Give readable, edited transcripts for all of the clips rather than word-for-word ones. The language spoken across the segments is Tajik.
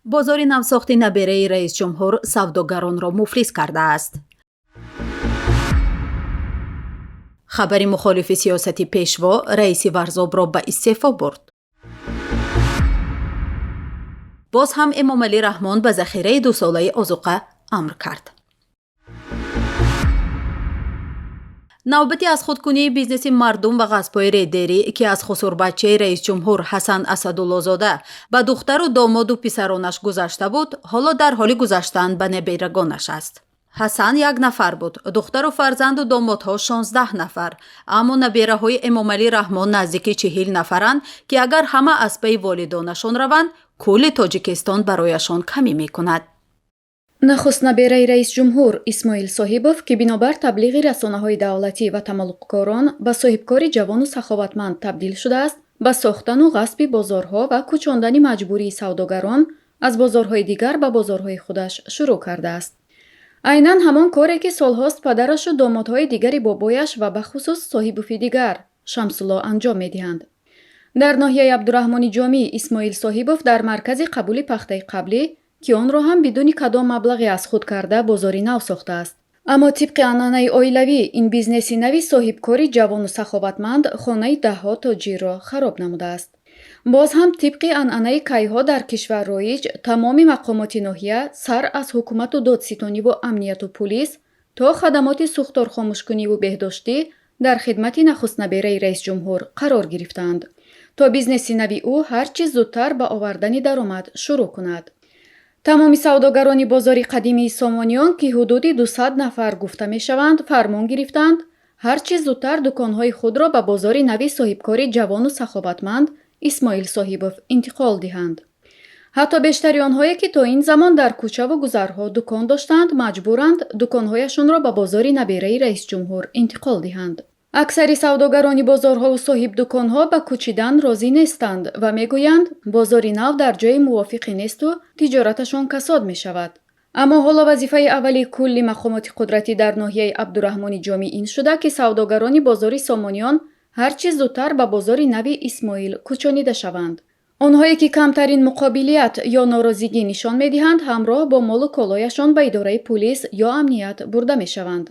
бозори навсохти набераи раис ҷумҳур савдогаронро муфлис кардааст. хабари мухолифи сиёсати пешво раиси варзобро ба истеъфо бурд. боз ҳам эмомалӣ раҳмон ба захираи 2 солаи озуқа амр кард. навбати аз худкунии бизнеси мардум ва ғаспҳои рейдерӣ ки аз хусурбачаи раис ҷумҳур Ҳасан Асадуллозода ба духтару домоду писаронаш гузашта буд, ҳоло дар ҳоли гузаштан ба набирагонаш аст. ҳасан 1 нафар буд, духтару фарзанду домодҳо 16 нафар, аммо набераҳои эмомалӣ раҳмон наздики 40 нафаранд ки агар ҳама аз паи волидонашон раванд, кулли Тоҷикистон барояшон камӣ мекунад. нахуст набераи раис ҷумҳур Исмоил Соҳибов ки бинобар таблиғи расонаҳои давлатӣ ва тамаллуқкорон ба соҳибкори ҷавону саховатманд табдил шудааст, ба сохтану ғасби бозорҳо ва кӯчондани маҷбурии савдогарон аз бозорҳои дигар ба бозорҳои худаш шурӯъ кардааст. айнан ҳамон коре ки солҳост падарашу домодҳои дигари бобояш ва бахусус соҳибови дигар Шамсулло анҷом медиҳанд. дар ноҳияи Абдураҳмони Ҷомӣ Исмоил Соҳибов дар маркази қабули пахтаи қаблӣ ки онро ҳам бидуни кадом маблағе аз худ карда бозори нав сохтааст. аммо тибқи анъанаи оилавӣ ин бизнеси нави соҳибкори ҷавону саховатманд хонаи даҳҳо тоҷирро хароб намудааст. боз ҳам тибқи анъанаи кайҳо дар кишвар роиҷ, тамоми мақомоти ноҳия сар аз ҳукумату додситониву амнияту пулис то хадамоти сӯхторхомӯшкуниву беҳдоштӣ дар хидмати нахустнабераи раис ҷумҳур қарор гирифтаанд, то бизнеси нави ӯ ҳар чӣ зудтар ба овардани даромад шурӯъ кунад. тамоми савдогарони бозори қадимии Сомониён ки ҳудуди 200 нафар гуфта мешаванд, фармон гирифтанд ҳар чӣ зудтар дуконҳои худро ба бозори нави соҳибкори ҷавону саховатманд Исмоил Соҳибов интиқол диҳанд. ҳатто бештари онҳое ки то ин замон дар кӯчаву гузарҳо дукон доштанд, маҷбуранд дуконҳояшонро ба бозори набераи раис ҷумҳур интиқол диҳанд. аксари савдогарони бозорҳову соҳибдуконҳо ба кӯчидан розӣ нестанд ва мегӯянд бозори нав дар ҷои мувофиқи несту тиҷораташон касод мешавад. аммо ҳоло вазифаи аввали кулли мақомоти қудратӣ дар ноҳияи Абдураҳмони Ҷомӣ ин шуда ки савдогарони бозори Сомониён ҳар чӣ зудтар ба бозори нави Исмоил кӯчонида шаванд. онҳое ки камтарин муқобилият ё норозигӣ нишон медиҳанд, ҳамроҳ бо молу колояшон ба идораи пулис ё амният бурда мешаванд.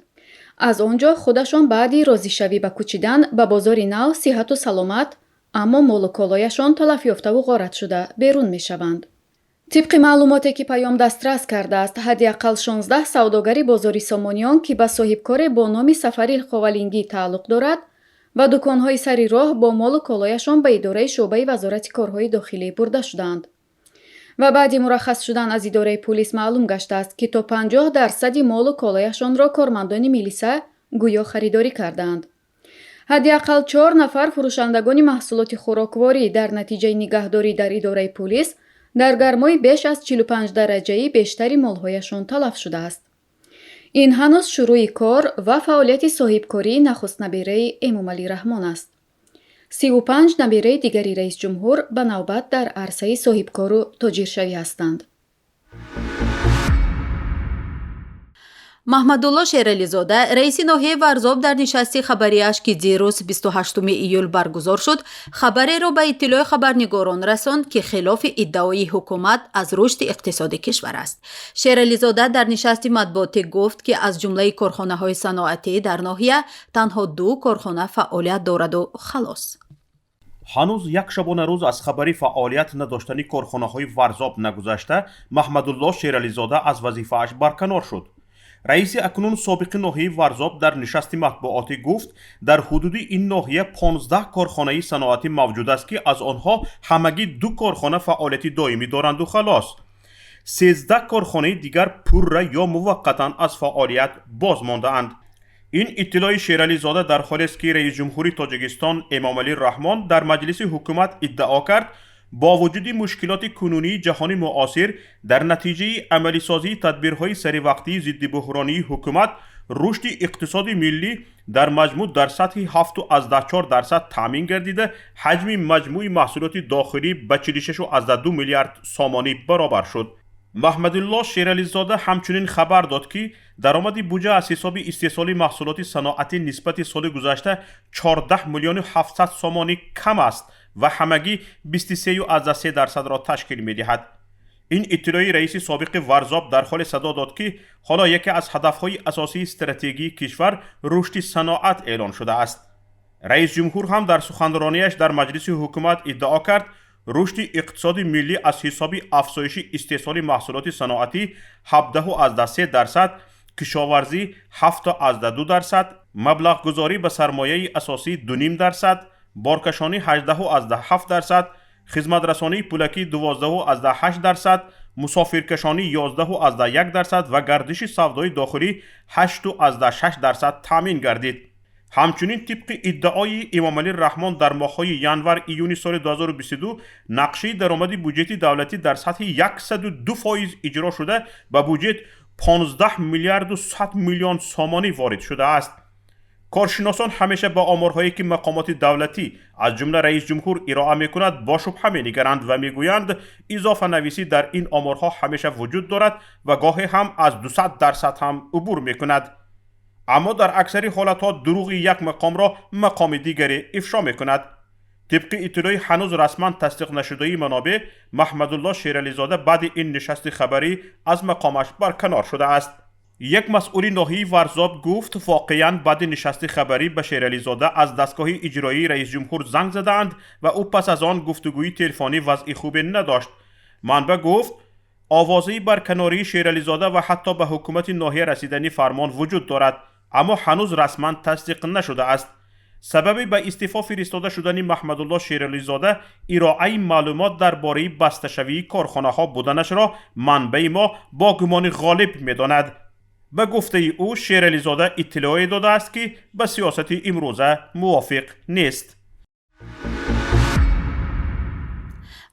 аз он ҷо худашон баъди розишавӣ ба кӯчидан ба бозори нав сиҳату саломат, аммо молу колояшон талаф ёфтаву ғорат шуда берун мешаванд. тибқи маълумоте ки паём дастрас кардааст, ҳадди аққал 16 савдогари бозори Сомониён ки ба соҳибкоре бо номи Сафари Ховалингӣ тааллуқ дорад ва дуконҳои сари роҳ бо молу колояшон ба идораи шуъбаи вазорати корҳои дохилӣ бурда шуданд. ва баъди мураххас шудан аз идораи пулис маълум гаштааст ки то 50% молу колояшонро кормандони милиса гӯё харидорӣ кардаанд. ҳадди аққал 4 нафар фурӯшандагони маҳсулоти хӯрокворӣ дар натиҷаи нигаҳдорӣ дар идораи пулис дар гармои беш аз 45 дараҷаӣ бештари молҳояшон талаф шудааст. ин ҳанӯз шурӯъи кор ва фаъолияти соҳибкории нахустнабераи Эмомалӣ Раҳмон аст. 35 набераи дигари раис ҷумҳур ба навбат дар арсаи соҳибкору тоҷиршавӣ ҳастанд. маҳмадулло Шерализода, раиси ноҳияи Варзоб дар нишасти хабариаш ки дирӯз 28 июл баргузор шуд, хабареро ба иттилои хабарнигорон расонд ки хилофи иддаои ҳукумат аз рушди иқтисоди кишвар аст. Шерализода дар нишасти матбуотӣ гуфт ки аз ҷумлаи корхонаҳои саноатӣ дар ноҳия танҳо 2 корхона фаъолият дораду халос. ҳанӯз як шабона рӯз аз хабари фаъолият надоштани корхонаҳои Варзоб нагузашта, Маҳмадулло Шерализода аз вазифааш барканор шуд. раиси акнун собиқи ноҳияи Варзоб дар нишасти матбуотӣ гуфт, дар ҳудуди ин ноҳия 15 корхонаи саноатӣ мавҷуд аст ки аз онҳо ҳамагӣ 2 корхона фаъолияти доимӣ доранду халос. 13 корхонаи дигар пурра ё муваққатан аз фаъолият боз мондаанд. ин иттилои Шерализода дар ҳолест ки раисҷумҳури Тоҷикистон Эмомалӣ Раҳмон дар маҷлиси ҳукумат иддао кард бо вуҷуди мушкилоти кунунии ҷаҳони муосир дар натиҷаи амалисозии тадбирҳои саривақтии зидди буҳронии ҳукумат рушди иқтисоди миллӣ дар маҷмӯъ дар сатҳи 7.4% таъмин гардида ҳаҷми маҷмӯи маҳсулоти дохилӣ ба 46.2 миллиард сомонӣ баробар шуд. маҳмадулло Шерализода ҳамчунин хабар дод ки даромади буҷа аз ҳисоби истеҳсоли маҳсулоти саноатӣ нисбати соли гузашта 14 миллиону 700 сомонӣ кам аст ва ҳамагӣ 23.3%-ро ташкил медиҳад. این اطلاعی رئیس سابق ورزاب در حال صدا داد که حالا یکی از هدفهای اساسی استراتژی کشور رشد صنعت اعلان شده است. رئیس جمهور هم در سخنرانیش در مجلس حکومت ادعا کرد رشد اقتصاد ملی از حساب افزایش استحصال محصولات صنعتی 17.3%، کشاورزی 7.2%، مبلغ گذاری به سرمایه اساسی 2.5%، بارکشانی 18.7%، خدمت رسانی پولکی 12.8%، مسافرکشانی 11.1% و گردش سودای داخلی 8.6% تامین گردید. همچنین طبق ادعای امامعلی رحمان در ماه‌های ینور ایون سال 2022 نقشه درآمد بودجه دولتی در سطح 102% اجرا شده و بودجه 15 میلیارد و 100 میلیون سامانی وارد شده است. کارشناسان همیشه با آمارهایی که مقامات دولتی از جمله رئیس جمهور ارائه میکند با شبهه می‌نگرند و میگویند اضافه نویسی در این آمارها همیشه وجود دارد و گاهی هم از 200% هم عبور میکند. اما در اکثر حالتها دروغ یک مقام را مقام دیگری افشا میکند. طبق اطلاعی هنوز رسما تصدیق نشده منابع، محمدالله شیرعلیزاده بعد این نشست خبری از مقامش برکنار شده است. یک مسئول ناحیه ورزاب گفت واقعا بعد نشست خبری به شیرعلیزاده از دستگاه اجرایی رئیس جمهور زنگ زدند و او پس از آن گفتگوی تلفنی وضع خوبی نداشت. منبع گفت آوازه برکناری شیرعلیزاده و حتی به حکومت ناحیه رسیدنی فرمان وجود دارد، اما هنوز رسما تصدیق نشده است. سبب به استعفا فرستاده شدن محمدالله شیرعلیزاده ارائه معلومات درباره بسته‌شوی کارخانه‌ها بودنش را منبع ما با گمان غالب می‌داند. به گفته او شیرعلیزاده اطلاعی داده است که به سیاست امروزه موافق نیست.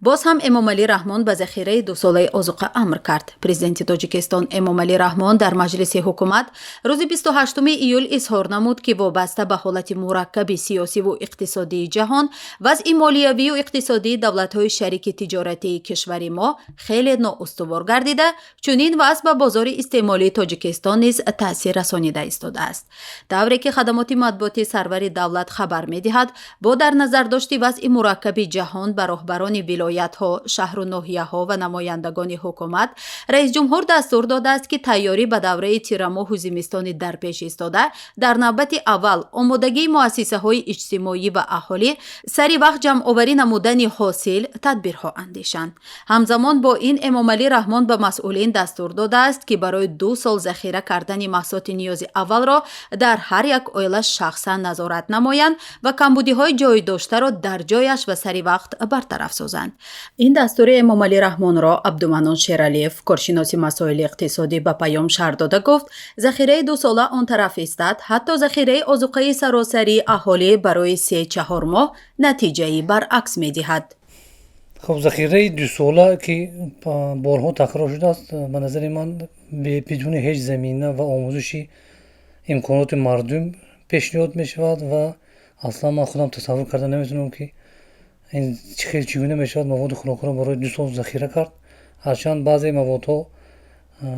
باز هم امامعلی رحمان به ذخیره 2 ساله آذوقه امر کرد. پرزیدنت تاجیکستان امامعلی رحمان در مجلس حکومت روز 28 ایول اظهار نمود که وابسته به حالت مرکب سیاسی و اقتصادی جهان، وضع مالیوی و اقتصادی دولت‌های شریک تجارتی کشور ما خیلی نااستوار گردیده، چنین وضع به بازار استعمالی تاجیکستان نیز تاثیر رسانیده ایستاده است. طوری که خدمات مطبوعاتی سرور دولت خبر می‌دهد با در نظر داشت وضع مرکب جهان به راهبران ولایت‌ها، شهر و ناحیه‌ها و نمایندگان حکومت، رئیس جمهور دستور داده است که تیاری به دوره تیر ماه و زمستان در پیش ایستاده در نوبت اول آمادگی مؤسسه‌های اجتماعی و اهالی سری وقت جمع‌آوری نمودن حاصل تدبیرها اندیشند. همزمان با این امامعلی رحمان به مسئولین دستور داده است که برای 2 سال ذخیره کردن محصولات نیاز اول را در هر یک عائله شخصا نظارت نمایند و کمبودی‌های جای داشته را در جایش و سری وقت برطرف سازند. این دستور امامعلی رحمان را عبدالمنان شیرعلیف، کارشناس مسائل اقتصادی، به پیام شرح داده گفت ذخیره 2 ساله آن طرف است، حتی ذخیره آذوقه سراسری اهالی برای 3-4 ماه نتیجه‌ای برعکس می‌دهد. خب ذخیره 2 ساله که بارها تکرار شده است، به نظر من بدون هیچ زمینه و آموزشی امکانات مردم پیشنهاد می شود و اصلا من خودم تصور کرده نمیتونم که این چگونه می شود مواد خوراکی را برای 2 سال ذخیره کرد. هرچند بعضی موادها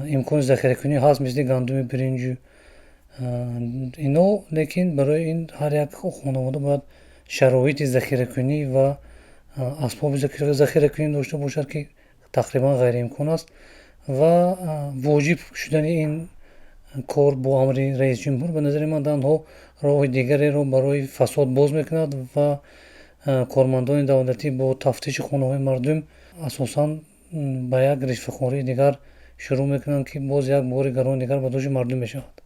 امکان ذخیره کنی هست مثل گندم، برنج اینا، لیکن برای این هر یک خانواده باید شرایط ذخیره کنی و اسباب ذخیره کنی داشته باشد که تقریبا غیر امکان است و واجب شدن این کار با امر رئیس جمهور به نظر من تنها راه دیگری را برای فساد باز میکند و کارمندان دولتی با تفتیش خانه‌های مردم اساساً به یک رشوه‌خوری دیگر شروع میکنند که باز یک بار گران دیگر به دوش مردم میشود.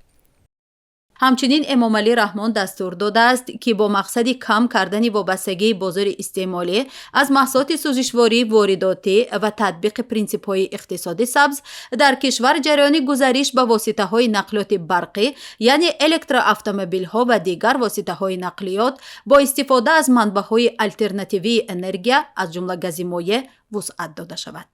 همچنین امامعلی رحمان دستور داده است که با مقصد کم کردن وابستگی بازار استعمالی از محصولات سوزشواری وارداتی و تطبیق پرینسیپ‌های اقتصاد سبز در کشور جریان گذریش به واسطه‌های نقلیات برقی یعنی الکترواتومبیل‌ها و دیگر واسطه‌های نقلیات با استفاده از منبع‌های آلترناتیوی انرژی از جمله گاز مایع وسعت داده شود.